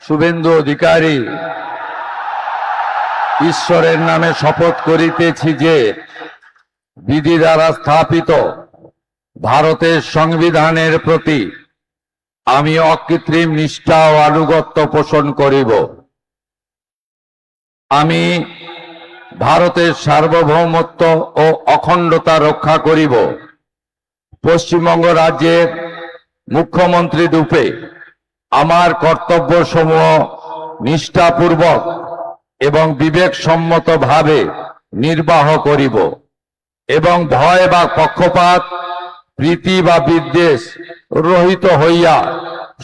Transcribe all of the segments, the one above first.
শুভেন্দু অধিকারী ঈশ্বরের নামে শপথ করিতেছি যে বিধি দ্বারা স্থাপিত ভারতের সংবিধানের প্রতি আমি অকৃত্রিম নিষ্ঠা ও আনুগত্য পোষণ করিব। আমি ভারতের সার্বভৌমত্ব ও অখণ্ডতা রক্ষা করিব। পশ্চিমবঙ্গ রাজ্যের মুখ্যমন্ত্রী রূপে আমার কর্তব্যসমূহ নিষ্ঠাপূর্বক এবং বিবেকসম্মতভাবে নির্বাহ করিব এবং ভয় বা পক্ষপাত, প্রীতি বা বিদ্বেষ রহিত হইয়া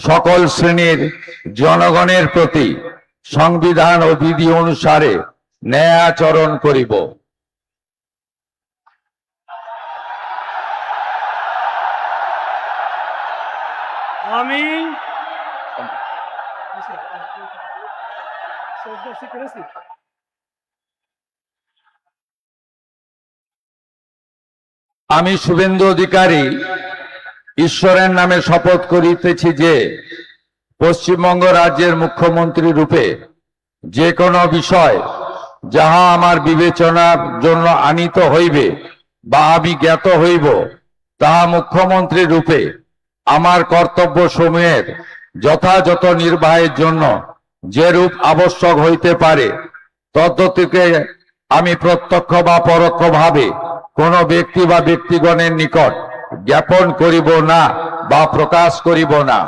সকল শ্রেণীর জনগণের প্রতি সংবিধান ও বিধি অনুসারে ন্যায় আচরণ করিব। আমি আমি শুভেন্দু অধিকারী ঈশ্বরের নামে শপথ করিতেছি যে পশ্চিমবঙ্গ রাজ্যের মুখ্যমন্ত্রী রূপে যে কোনো বিষয় যাহা আমার বিবেচনার জন্য আনিত হইবে বা আমি জ্ঞাত হইব, তাহা মুখ্যমন্ত্রী রূপে আমার কর্তব্য সমূহের যথাযথ নির্বাহের জন্য যেরূপ আবশ্যক হইতে পারে তদ্গতিকে আমি প্রত্যক্ষ বা পরোক্ষভাবে কোনো ব্যক্তি বা ব্যক্তিগণের নিকট জ্ঞাপন করিব না বা প্রকাশ করিব না।